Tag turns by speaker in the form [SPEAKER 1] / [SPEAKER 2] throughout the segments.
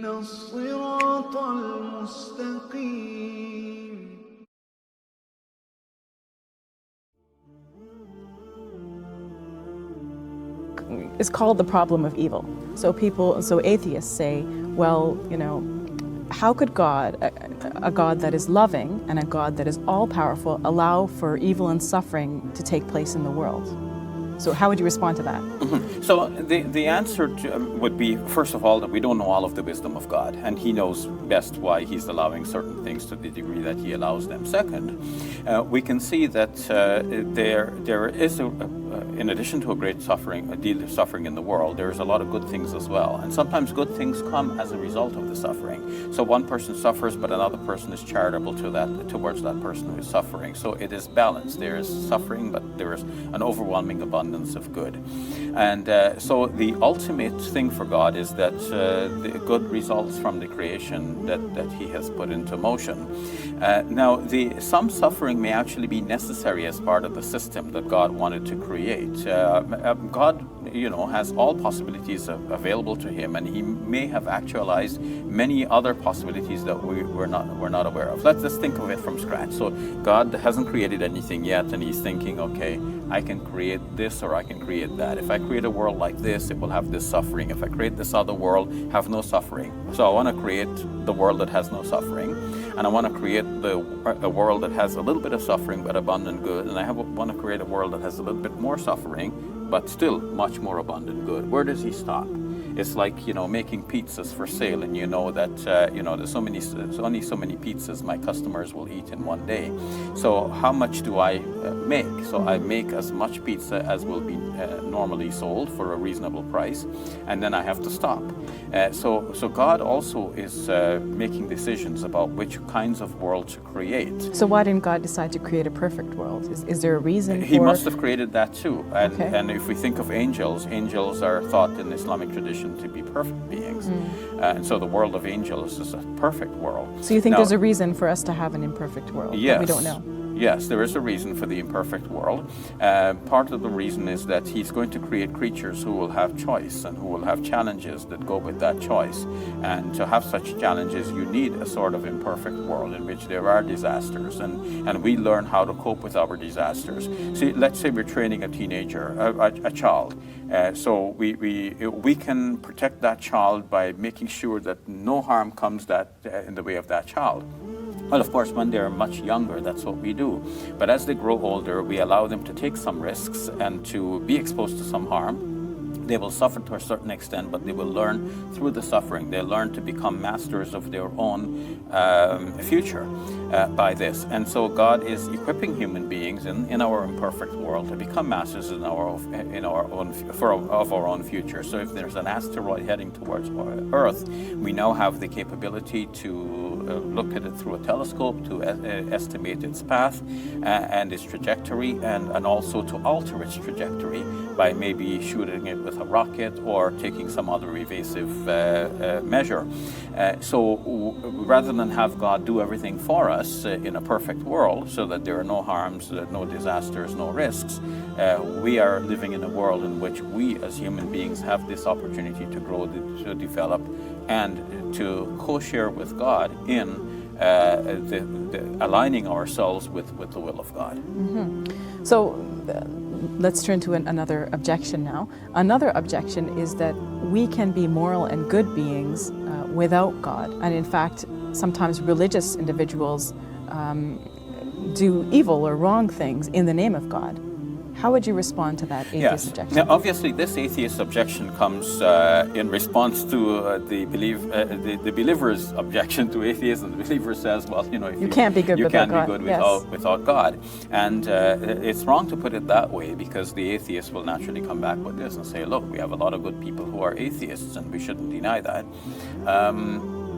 [SPEAKER 1] الصراط المستقيم.
[SPEAKER 2] Is called the problem of evil. So atheists say, well, how could God, a God that is loving and a God that is all-powerful, allow for evil and suffering to take place in the world? So how would you respond to that?
[SPEAKER 3] Mm-hmm. So the answer would be, first of all, that we don't know all of the wisdom of God, and He knows best why He's allowing certain things to the degree that He allows them. Second, we can see that there is, in addition to a deal of suffering in the world, there's a lot of good things as well. And sometimes good things come as a result of the suffering. So one person suffers, but another person is charitable towards that person who is suffering. So it is balanced. There is suffering, but there is an overwhelming abundance of good. And so the ultimate thing for God is that the good results from the creation that He has put into motion. Now, some suffering may actually be necessary as part of the system that God wanted to create. God, has all possibilities available to Him, and He may have actualized many other possibilities that we're not aware of. Let's just think of it from scratch. So God hasn't created anything yet, and He's thinking, okay, I can create this or I can create that. If I create a world like this, it will have this suffering. If I create this other world, have no suffering. So I want to create the world that has no suffering, and I want to create a world that has a little bit of suffering but abundant good, and I want to create a world that has a little bit more suffering but still much more abundant good. Where does He stop? It's like, making pizzas for sale, and that, there's only so many pizzas my customers will eat in one day. So how much do I make? So I make as much pizza as will be normally sold for a reasonable price, and then I have to stop. So God also is making decisions about which kinds of world to create.
[SPEAKER 2] So why didn't God decide to create a perfect world? Is there a reason
[SPEAKER 3] He must have created that too. And if we think of angels are thought in Islamic tradition to be perfect beings. And so the world of angels is a perfect world.
[SPEAKER 2] So you think there's a reason for us to have an imperfect world that we don't know?
[SPEAKER 3] Yes, there is a reason for the imperfect world. Part of the reason is that He's going to create creatures who will have choice and who will have challenges that go with that choice. And to have such challenges, you need a sort of imperfect world in which there are disasters, and we learn how to cope with our disasters. See, let's say we're training a teenager, a child. So we can protect that child by making sure that no harm comes in the way of that child. Well, of course, when they're much younger, that's what we do. But as they grow older, we allow them to take some risks and to be exposed to some harm. They will suffer to a certain extent, but they will learn through the suffering. They'll learn to become masters of their own future by this. And so God is equipping human beings in our imperfect world to become masters of our own future. So if there's an asteroid heading towards Earth, we now have the capability to look at it through a telescope, to estimate its path and its trajectory, and also to alter its trajectory by maybe shooting it with a rocket or taking some other evasive measure. So rather than have God do everything for us in a perfect world so that there are no harms, no disasters, no risks, we are living in a world in which we as human beings have this opportunity to grow, to develop, and to co-share with God in aligning ourselves with the will of God.
[SPEAKER 2] Mm-hmm. So let's turn to another objection now. Another objection is that we can be moral and good beings without God. And in fact, sometimes religious individuals do evil or wrong things in the name of God. How would you respond to that atheist objection?
[SPEAKER 3] Now, obviously, this atheist objection comes in response to the believer's objection to atheism. The believer says, well, if
[SPEAKER 2] you can't be good without God.
[SPEAKER 3] Without God. And it's wrong to put it that way, because the atheist will naturally come back with this and say, look, we have a lot of good people who are atheists, and we shouldn't deny that.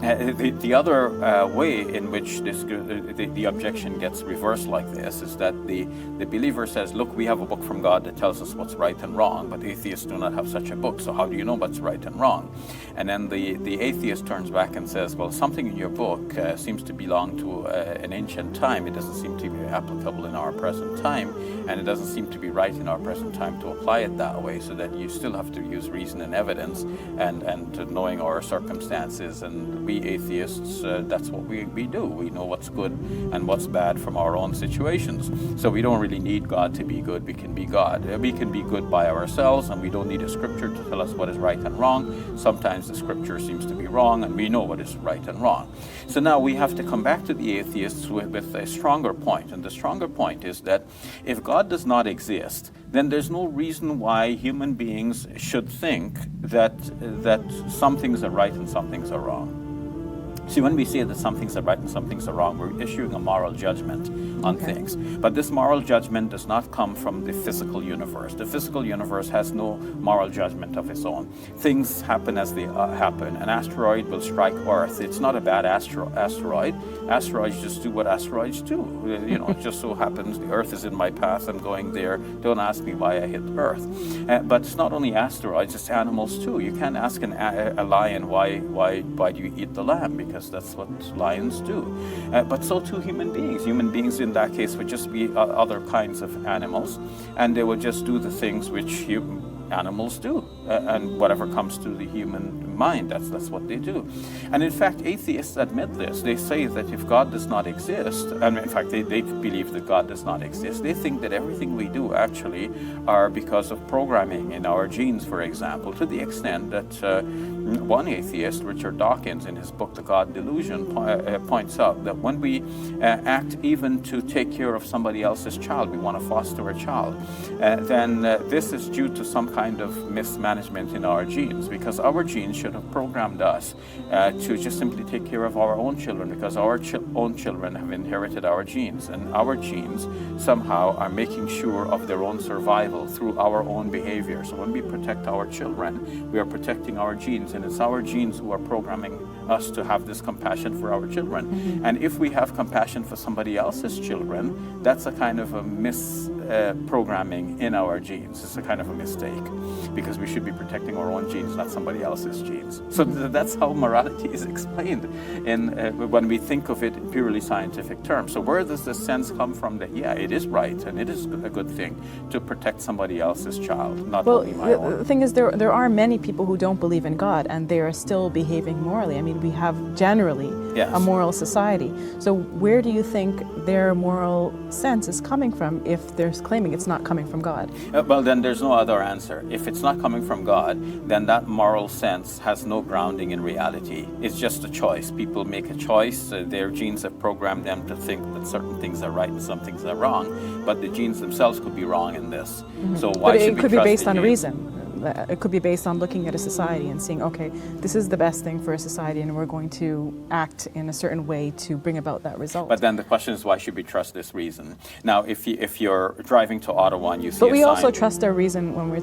[SPEAKER 3] The other way in which the objection gets reversed like this is that the believer says, look, we have a book from God that tells us what's right and wrong, but atheists do not have such a book, so how do you know what's right and wrong? And then the atheist turns back and says, well, something in your book seems to belong to an ancient time. It doesn't seem to be applicable in our present time, and it doesn't seem to be right in our present time to apply it that way, so that you still have to use reason and evidence and knowing our circumstances. And we atheists, that's what we do. We know what's good and what's bad from our own situations. So we don't really need God to be good. We can be God. We can be good by ourselves, and we don't need a scripture to tell us what is right and wrong. Sometimes the scripture seems to be wrong, and we know what is right and wrong. So now we have to come back to the atheists with a stronger point. And the stronger point is that if God does not exist, then there's no reason why human beings should think that some things are right and some things are wrong. See, when we say that some things are right and some things are wrong, we're issuing a moral judgment on things. But this moral judgment does not come from the physical universe. The physical universe has no moral judgment of its own. Things happen as they happen. An asteroid will strike Earth. It's not a bad asteroid. Asteroids just do what asteroids do. You know, it just so happens the Earth is in my path. I'm going there. Don't ask me why I hit Earth. But it's not only asteroids, it's animals too. You can't ask a lion why do you eat the lamb, because that's what lions do. But so too human beings. Human beings in that case would just be other kinds of animals, and they would just do the things which animals do, and whatever comes to the human mind, that's what they do. And in fact, atheists admit this. They say that if God does not exist, and in fact they believe that God does not exist, they think that everything we do actually are because of programming in our genes, for example, to the extent that one atheist, Richard Dawkins, in his book The God Delusion, points out that when we act even to take care of somebody else's child, we want to foster a child, then this is due to some kind of mismanagement in our genes, because our genes should have programmed us to just simply take care of our own children, because our own children have inherited our genes, and our genes somehow are making sure of their own survival through our own behavior. So when we protect our children, we are protecting our genes, and it's our genes who are programming us to have this compassion for our children. Mm-hmm. And if we have compassion for somebody else's children, that's a kind of a misprogramming in our genes. It's a kind of a mistake, because we should be protecting our own genes, not somebody else's genes. So that's how morality is explained when we think of it in purely scientific terms. So where does this sense come from that, yeah, it is right and it is a good thing to protect somebody else's child, not only my own?
[SPEAKER 2] The thing is, there are many people who don't believe in God, and they are still behaving morally. I mean, we have generally a moral society. So where do you think their moral sense is coming from if they're claiming it's not coming from God?
[SPEAKER 3] Well, then there's no other answer. If it's not coming from God, then that moral sense has no grounding in reality. It's just a choice. People make a choice. Their genes have programmed them to think that certain things are right and some things are wrong, but the genes themselves could be wrong in this. Mm-hmm. So why should we trust the genes?
[SPEAKER 2] It could be based on reason. It could be based on looking at a society and seeing, okay, this is the best thing for a society, and we're going to act in a certain way to bring about that result.
[SPEAKER 3] But then the question is, why should we trust this reason? Now, if you're driving to Ottawa and you see
[SPEAKER 2] a sign... But we also trust our reason when we're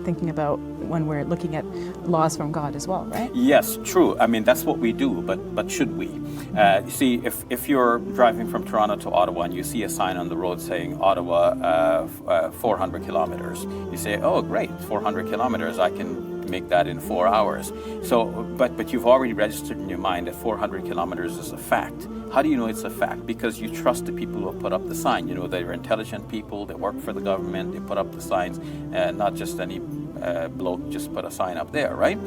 [SPEAKER 2] looking at laws from God as well, right?
[SPEAKER 3] Yes, true. I mean, that's what we do, but should we? You see, if you're driving from Toronto to Ottawa and you see a sign on the road saying Ottawa 400 kilometers, you say, oh, great, 400 kilometers, I can make that in 4 hours. So, but you've already registered in your mind that 400 kilometers is a fact. How do you know it's a fact? Because you trust the people who have put up the sign. You know, they're intelligent people, they work for the government, they put up the signs, not just any bloke just put a sign up there, right?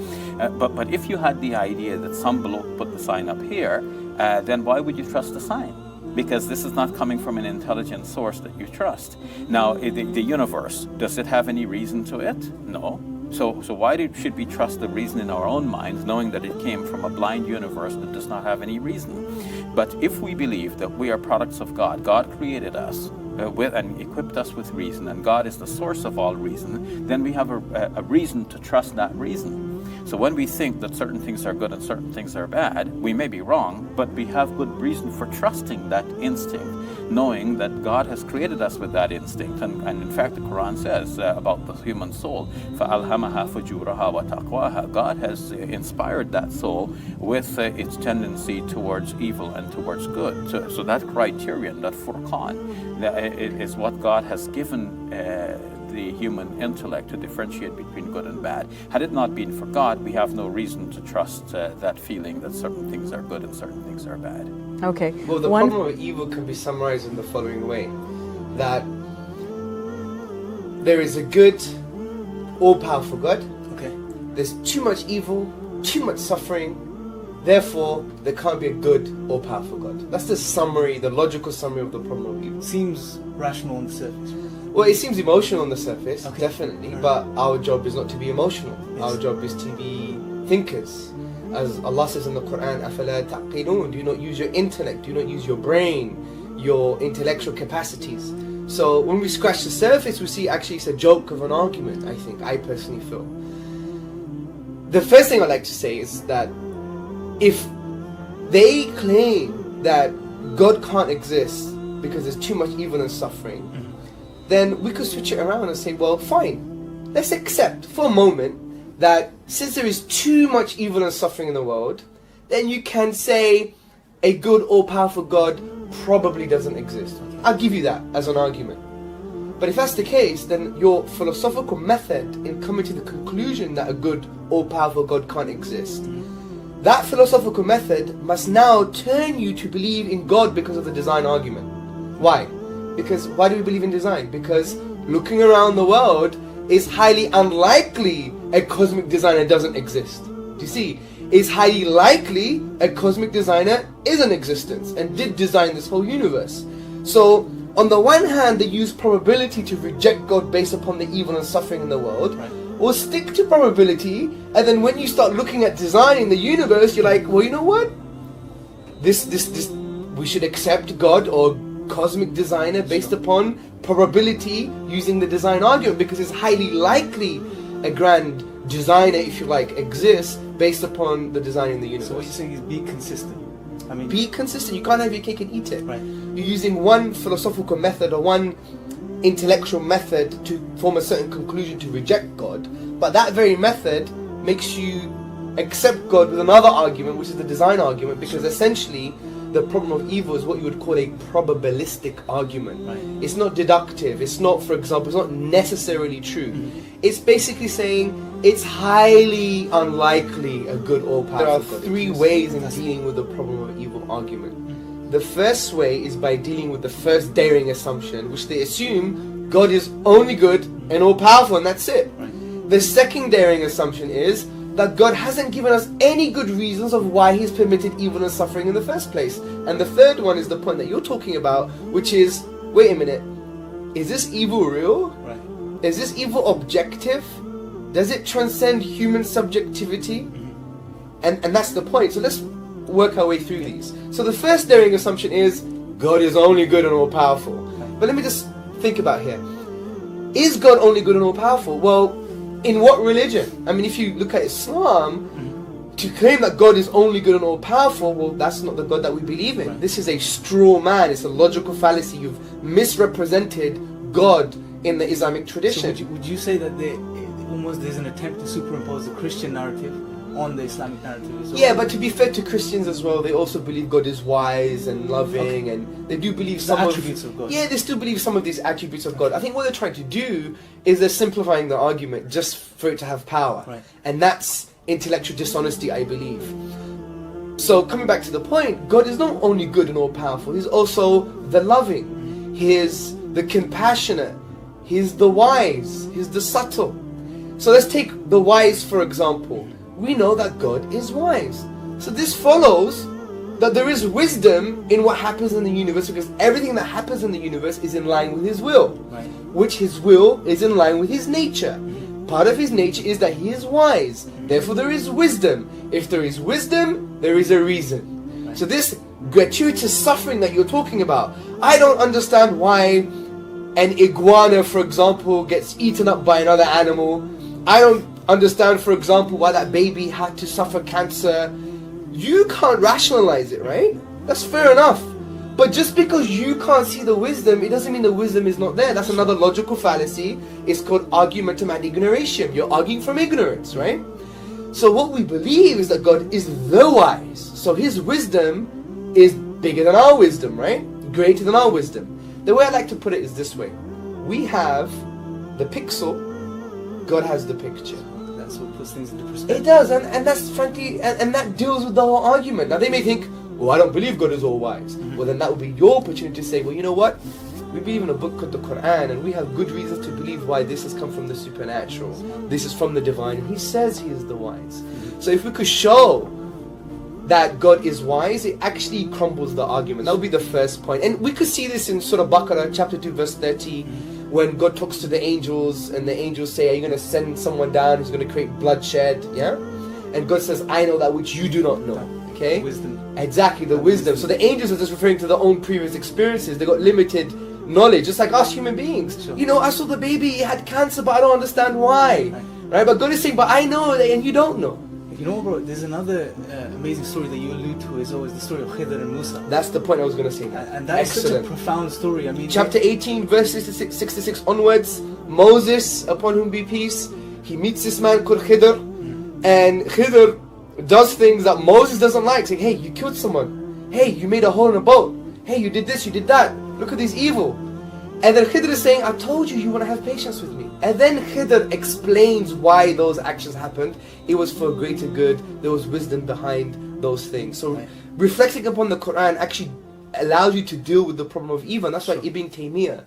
[SPEAKER 3] But if you had the idea that some bloke put the sign up here, then why would you trust the sign? Because this is not coming from an intelligent source that you trust. Now, the universe, does it have any reason to it? No. So why should we trust the reason in our own minds, knowing that it came from a blind universe that does not have any reason? But if we believe that we are products of God, God created us and equipped us with reason, and God is the source of all reason, then we have a reason to trust that reason. So when we think that certain things are good and certain things are bad, we may be wrong, but we have good reason for trusting that instinct, knowing that God has created us with that instinct. And in fact, the Quran says about the human soul, فَأَلْهَمَهَا فُجُورَهَا وَتَقْوَاهَا. God has inspired that soul with its tendency towards evil and towards good. So that criterion, that furqan, is what God has given the human intellect to differentiate between good and bad. Had it not been for God, we have no reason to trust that feeling that certain things are good and certain things are bad.
[SPEAKER 2] Okay.
[SPEAKER 1] Well, the problem of evil can be summarized in the following way: that there is a good, all-powerful God.
[SPEAKER 4] Okay.
[SPEAKER 1] There's too much evil, too much suffering. Therefore, there can't be a good, all-powerful God. That's the summary, the logical summary of the problem of evil.
[SPEAKER 4] Seems rational on the surface.
[SPEAKER 1] Well, it seems emotional on the surface,
[SPEAKER 4] Okay.
[SPEAKER 1] definitely,
[SPEAKER 4] Right.
[SPEAKER 1] but our job is not to be emotional.
[SPEAKER 4] Yes.
[SPEAKER 1] Our job is to be thinkers. As Allah says in the Quran, أَفَلَا تَعْقِلُونَ. Do you not use your intellect? Do you not use your brain, your intellectual capacities? So when we scratch the surface, we see actually it's a joke of an argument, I personally feel. The first thing I'd like to say is that if they claim that God can't exist because there's too much evil and suffering, then we could switch it around and say, well, fine, let's accept for a moment that since there is too much evil and suffering in the world, then you can say a good, all-powerful God probably doesn't exist. I'll give you that as an argument. But if that's the case, then your philosophical method in coming to the conclusion that a good, all-powerful God can't exist, that philosophical method must now turn you to believe in God because of the design argument. Why? Because why do we believe in design? Because looking around the world is highly unlikely a cosmic designer doesn't exist. Do you see? It's highly likely a cosmic designer is in existence and did design this whole universe. So on the one hand, they use probability to reject God based upon the evil and suffering in the world.
[SPEAKER 4] Right.
[SPEAKER 1] Or stick to probability, and then when you start looking at designing the universe, you're like, well, you know what? This we should accept God or cosmic designer based upon probability using the design argument, because it's highly likely a grand designer, if you like, exists based upon the design in the universe.
[SPEAKER 4] So what you're saying is be consistent. I mean,
[SPEAKER 1] Be consistent. You can't have your cake and eat it.
[SPEAKER 4] Right.
[SPEAKER 1] You're using one philosophical method or one intellectual method to form a certain conclusion to reject God, but that very method makes you accept God with another argument, which is the design argument, because essentially the problem of evil is what you would call a probabilistic argument.
[SPEAKER 4] Right.
[SPEAKER 1] It's not deductive. It's not, for example, it's not necessarily true. It's basically saying it's highly unlikely a good or powerful. There are three ways in dealing with the problem of evil argument. The first way is by dealing with the first daring assumption, which they assume God is only good and all powerful, and that's it.
[SPEAKER 4] Right.
[SPEAKER 1] The second daring assumption is that God hasn't given us any good reasons of why He's permitted evil and suffering in the first place. And the third one is the point that you're talking about, which is, wait a minute, is this evil real?
[SPEAKER 4] Right.
[SPEAKER 1] Is this evil objective? Does it transcend human subjectivity? And that's the point. So let's work our way through these. So the first daring assumption is God is only good and all powerful. But let me just think about here. Is God only good and all powerful? Well, in what religion? I mean, if you look at Islam, to claim that God is only good and all powerful, well, that's not the God that we believe in.
[SPEAKER 4] Right.
[SPEAKER 1] This is a straw man. It's a logical fallacy. You've misrepresented God in the Islamic tradition.
[SPEAKER 4] So would you say that there's an attempt to superimpose the Christian narrative on the Islamic narrative as well?
[SPEAKER 1] Yeah, but to be fair to Christians as well, they also believe God is wise and loving, and they do believe some
[SPEAKER 4] attributes of God.
[SPEAKER 1] Yeah, they still believe some of these attributes of God. I think what they're trying to do is they're simplifying the argument just for it to have power.
[SPEAKER 4] Right.
[SPEAKER 1] And that's intellectual dishonesty, I believe. So coming back to the point, God is not only good and all powerful, He's also the loving, He's the compassionate, He's the wise, He's the subtle. So let's take the wise for example. We know that God is wise. So this follows that there is wisdom in what happens in the universe, because everything that happens in the universe is in line with His will.
[SPEAKER 4] Right.
[SPEAKER 1] Which His will is in line with His nature. Part of His nature is that He is wise. Therefore there is wisdom. If there is wisdom, there is a reason.
[SPEAKER 4] Right.
[SPEAKER 1] So this gratuitous suffering that you're talking about, I don't understand why an iguana, for example, gets eaten up by another animal. I don't understand, for example, why that baby had to suffer cancer. You can't rationalize it, right? That's fair enough. But just because you can't see the wisdom, it doesn't mean the wisdom is not there. That's another logical fallacy. It's called argumentum ad ignorantium. You're arguing from ignorance, right? So what we believe is that God is the wise. So His wisdom is bigger than our wisdom, right? Greater than our wisdom. The way I like to put it is this way. We have the pixel, God has the picture.
[SPEAKER 4] That's what puts things into perspective.
[SPEAKER 1] It does, and that's frankly, and that deals with the whole argument. Now they may think, well, I don't believe God is all wise. Well, then that would be your opportunity to say, well, you know what? We believe in a book called the Quran, and we have good reasons to believe why this has come from the supernatural. This is from the divine, and He says He is the wise. So if we could show that God is wise, it actually crumbles the argument. That would be the first point. And we could see this in Surah Baqarah, chapter 2, verse 30, when God talks to the angels, and the angels say, are you going to send someone down who's going to create bloodshed? Yeah? And God says, I know that which you do not know. Okay?
[SPEAKER 4] Wisdom.
[SPEAKER 1] Exactly, the wisdom. So the angels are just referring to their own previous experiences. They got limited knowledge, just like us human beings.
[SPEAKER 4] Sure.
[SPEAKER 1] You know, I saw the baby, he had cancer, but I don't understand why. Right? But God is saying, but I know, and you don't know.
[SPEAKER 4] You know, bro, there's another amazing story that you allude to, is always the story of Khidr and Musa.
[SPEAKER 1] That's the point I was going to say now.
[SPEAKER 4] And that is such a profound story. I mean,
[SPEAKER 1] Chapter 18, verse 66 onwards, Moses, upon whom be peace, he meets this man called Khidr, and Khidr does things that Moses doesn't like, saying, hey, you killed someone. Hey, you made a hole in a boat. Hey, you did this, you did that. Look at this evil. And then Khidr is saying, I told you, you want to have patience with me. And then Khidr explains why those actions happened. It was for a greater good. There was wisdom behind those things. So reflecting upon the Quran actually allows you to deal with the problem of evil. And that's why Ibn Taymiyyah,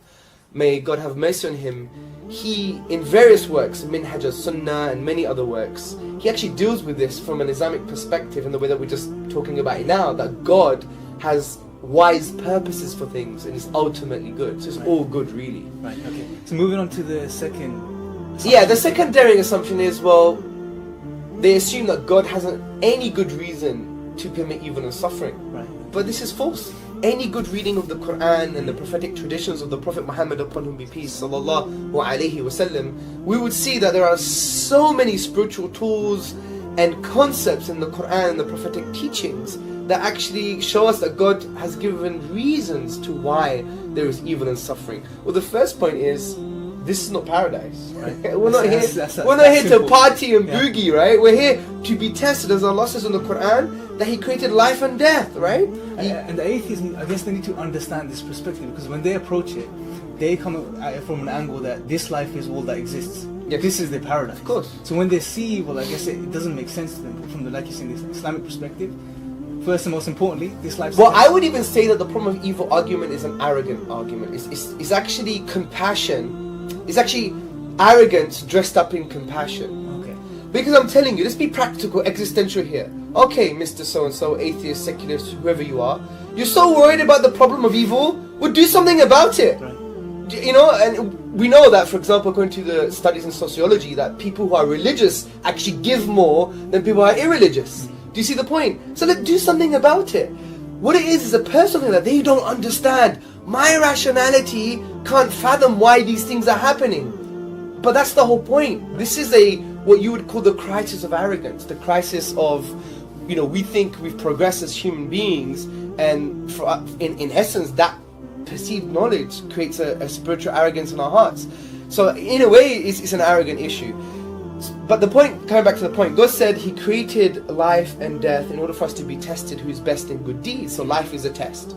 [SPEAKER 1] may God have mercy on him, he, in various works, Minhaj al-Sunnah and many other works, he actually deals with this from an Islamic perspective in the way that we're just talking about it now, that God has wise purposes for things and is ultimately good. So it's all good, really.
[SPEAKER 4] Right, okay. So moving on to the second assumption.
[SPEAKER 1] Yeah, the secondary assumption is, well, they assume that God hasn't any good reason to permit evil and suffering.
[SPEAKER 4] Right.
[SPEAKER 1] But this is false. Any good reading of the Quran and the prophetic traditions of the Prophet Muhammad, upon whom be peace, sallallahu alayhi wasallam, we would see that there are so many spiritual tools and concepts in the Quran and the prophetic teachings that actually show us that God has given reasons to why there is evil and suffering. Well, the first point is, this is not paradise. Right? We're not here to party and boogie, right? We're here to be tested, as Allah says in the Quran, that He created life and death, right?
[SPEAKER 4] And the atheists, I guess they need to understand this perspective, because when they approach it, they come at it from an angle that this life is all that exists.
[SPEAKER 1] Yes.
[SPEAKER 4] This is their paradise.
[SPEAKER 1] Of course.
[SPEAKER 4] So when they see evil, I guess it doesn't make sense to them from the, like you say, this Islamic perspective. First and most importantly, this life.
[SPEAKER 1] Well, I would even say that the problem of evil argument is an arrogant argument. It's actually compassion. It's actually arrogance dressed up in compassion.
[SPEAKER 4] Okay.
[SPEAKER 1] Because I'm telling you, let's be practical, existential here. Okay, Mr. So-and-so, atheist, secularist, whoever you are, you're so worried about the problem of evil, well, do something about it.
[SPEAKER 4] Right.
[SPEAKER 1] You know, and we know that, for example, according to the studies in sociology, that people who are religious actually give more than people who are irreligious. Do you see the point? So let's do something about it. What it is a personal thing that they don't understand. My rationality can't fathom why these things are happening. But that's the whole point. This is what you would call the crisis of arrogance, the crisis of, you know, we think we've progressed as human beings, and in essence, that perceived knowledge creates a spiritual arrogance in our hearts. So in a way, it's an arrogant issue. But the point, coming back to the point, God said He created life and death in order for us to be tested who is best in good deeds. So life is a test.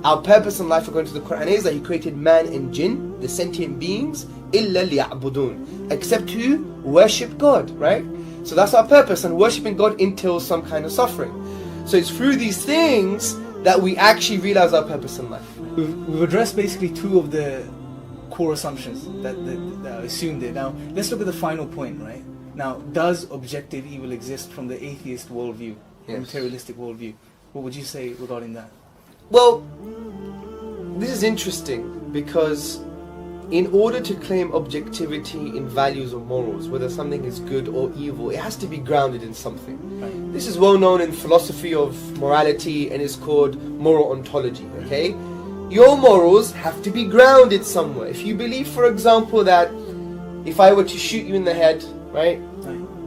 [SPEAKER 1] Our purpose in life, according to the Quran, is that He created man and jinn, the sentient beings, إِلَّا لِيَعْبُدُونَ, except to worship God, right? So that's our purpose, and worshipping God entails some kind of suffering. So it's through these things that we actually realize our purpose in life.
[SPEAKER 4] We've addressed basically two of the core assumptions that are assumed there. Now, let's look at the final point, right? Now, does objective evil exist from the atheist worldview, the materialistic worldview? What would you say regarding that?
[SPEAKER 1] Well, this is interesting because in order to claim objectivity in values or morals, whether something is good or evil, it has to be grounded in something.
[SPEAKER 4] Right.
[SPEAKER 1] This is well known in philosophy of morality and is called moral ontology, okay? Your morals have to be grounded somewhere. If you believe, for example, that if I were to shoot you in the head, right,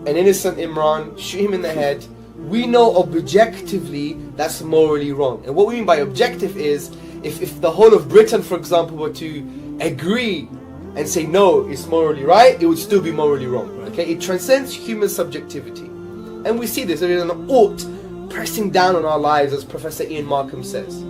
[SPEAKER 1] an innocent Imran, shoot him in the head, we know objectively that's morally wrong. And what we mean by objective is, if the whole of Britain, for example, were to agree and say no, it's morally right, it would still be morally wrong. Okay, it transcends human subjectivity, and we see this. There is an ought pressing down on our lives, as Professor Ian Markham says.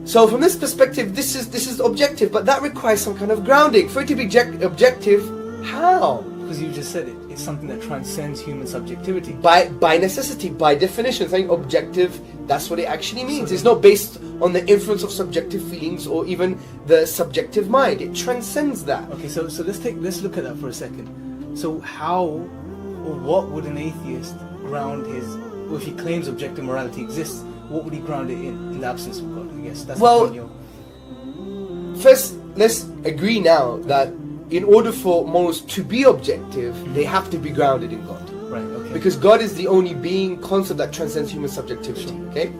[SPEAKER 1] So from this perspective, this is objective, but that requires some kind of grounding. For it to be objective, how?
[SPEAKER 4] Because you just said it. It's something that transcends human subjectivity.
[SPEAKER 1] By necessity, by definition, saying objective, that's what it actually means. It's not based on the influence of subjective feelings or even the subjective mind. It transcends that.
[SPEAKER 4] Okay, so let's look at that for a second. So how or what would an atheist ground his, or if he claims objective morality exists, what would he ground it in the absence of God? I guess that's
[SPEAKER 1] well.
[SPEAKER 4] the point.
[SPEAKER 1] First, let's agree now that in order for morals to be objective, they have to be grounded in God.
[SPEAKER 4] Right, okay.
[SPEAKER 1] Because God is the only being concept that transcends human subjectivity. Okay?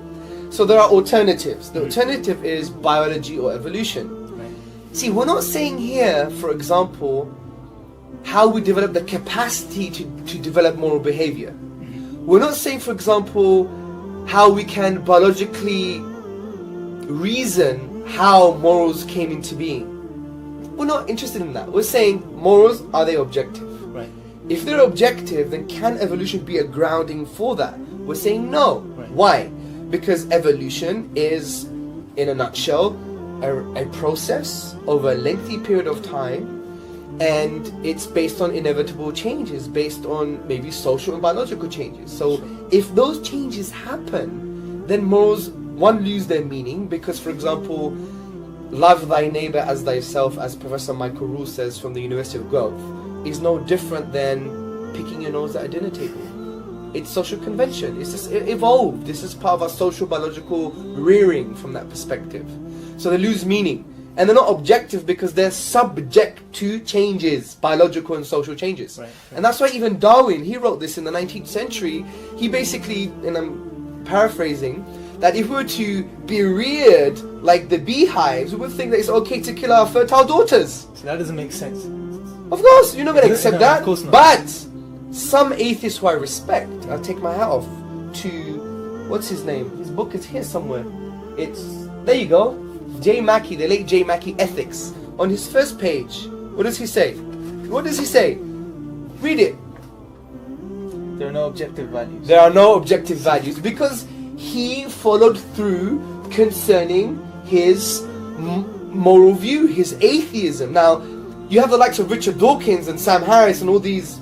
[SPEAKER 1] So there are alternatives. The alternative is biology or evolution.
[SPEAKER 4] Right.
[SPEAKER 1] See, we're not saying here, for example, how we develop the capacity to develop moral behavior. We're not saying, for example, how we can biologically reason how morals came into being. We're not interested in that. We're saying morals, are they objective?
[SPEAKER 4] Right.
[SPEAKER 1] If they're objective, then can evolution be a grounding for that? We're saying no.
[SPEAKER 4] Right.
[SPEAKER 1] Why? Because evolution is, in a nutshell, a process over a lengthy period of time, and it's based on inevitable changes, based on maybe social and biological changes. So if those changes happen, then morals, one, lose their meaning, because, for example, love thy neighbor as thyself, as Professor Michael Rule says from the University of Guelph, is no different than picking your nose at a dinner table. It's social convention. It's just evolved. This is part of our social biological rearing from that perspective. So they lose meaning. And they're not objective because they're subject to changes, biological and social changes.
[SPEAKER 4] Right.
[SPEAKER 1] And that's why even Darwin, he wrote this in the 19th century. He basically, and I'm paraphrasing, that if we were to be reared like the beehives, we would think that it's okay to kill our fertile daughters.
[SPEAKER 4] So that doesn't make sense.
[SPEAKER 1] Of course, you're not going to accept
[SPEAKER 4] No,
[SPEAKER 1] that.
[SPEAKER 4] of course not.
[SPEAKER 1] But some atheists who I respect, I'll take my hat off to, what's his name? His book is here somewhere. It's, there you go. J. Mackey, the late J. Mackey, Ethics. On his first page, what does he say? What does he say? Read it.
[SPEAKER 4] There are no objective values.
[SPEAKER 1] There are no objective values because he followed through concerning his moral view, his atheism. Now, you have the likes of Richard Dawkins and Sam Harris and all these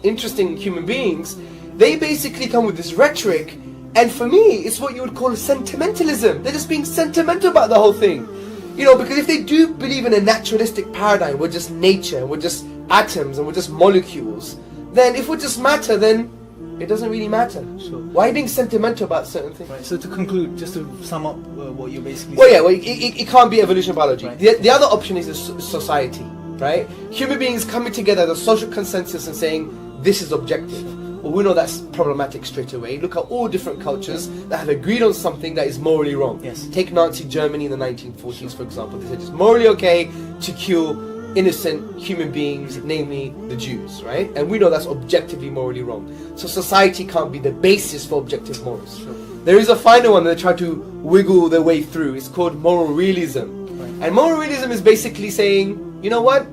[SPEAKER 1] interesting human beings. They basically come with this rhetoric, and for me, it's what you would call sentimentalism. They're just being sentimental about the whole thing. You know, because if they do believe in a naturalistic paradigm, we're just nature, we're just atoms, and we're just molecules, then if we're just matter, then it doesn't really matter.
[SPEAKER 4] Sure.
[SPEAKER 1] Why are you being sentimental about certain things?
[SPEAKER 4] Right. So to conclude, just to sum up what you're basically
[SPEAKER 1] Well,
[SPEAKER 4] saying.
[SPEAKER 1] yeah, well, it can't be evolution biology.
[SPEAKER 4] Right.
[SPEAKER 1] The other option is a society, right? Human beings coming together as a social consensus and saying this is objective. Well, we know that's problematic straight away. Look at all different cultures that have agreed on something that is morally wrong.
[SPEAKER 4] Yes.
[SPEAKER 1] Take Nazi Germany in the 1940s, for example. They said it's morally okay to kill innocent human beings, namely the Jews, right? And we know that's objectively morally wrong. So society can't be the basis for objective morals.
[SPEAKER 4] Sure.
[SPEAKER 1] There is a final one that they try to wiggle their way through. It's called moral realism.
[SPEAKER 4] Right.
[SPEAKER 1] And moral realism is basically saying, you know what?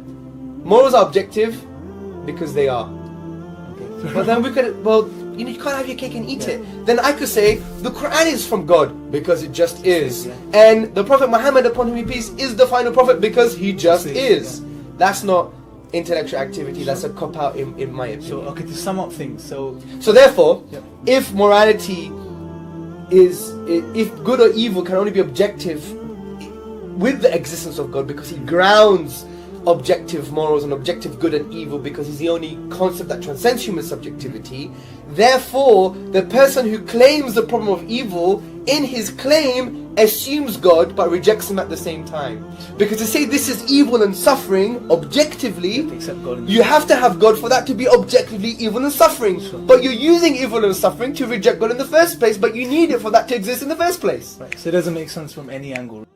[SPEAKER 1] Morals are objective because they are.
[SPEAKER 4] Okay.
[SPEAKER 1] But then we could, well, you know, you can't have your cake and eat it. Then I could say the Quran is from God because it just is.
[SPEAKER 4] Yeah.
[SPEAKER 1] And the Prophet Muhammad, upon whom he peace, is the final prophet because he just is.
[SPEAKER 4] Yeah.
[SPEAKER 1] That's not intellectual activity, that's a cop-out in my opinion.
[SPEAKER 4] So, okay, to sum up things, so
[SPEAKER 1] Therefore,
[SPEAKER 4] yeah.
[SPEAKER 1] if morality is, if good or evil can only be objective with the existence of God, because he grounds objective morals and objective good and evil because he's the only concept that transcends human subjectivity, therefore the person who claims the problem of evil in his claim assumes God but rejects him at the same time. Because to say this is evil and suffering objectively,
[SPEAKER 4] accept God.
[SPEAKER 1] you have to have God for that to be objectively evil and suffering.
[SPEAKER 4] Sure.
[SPEAKER 1] But you're using evil and suffering to reject God in the first place, but you need it for that to exist in the first place.
[SPEAKER 4] Right. So it doesn't make sense from any angle.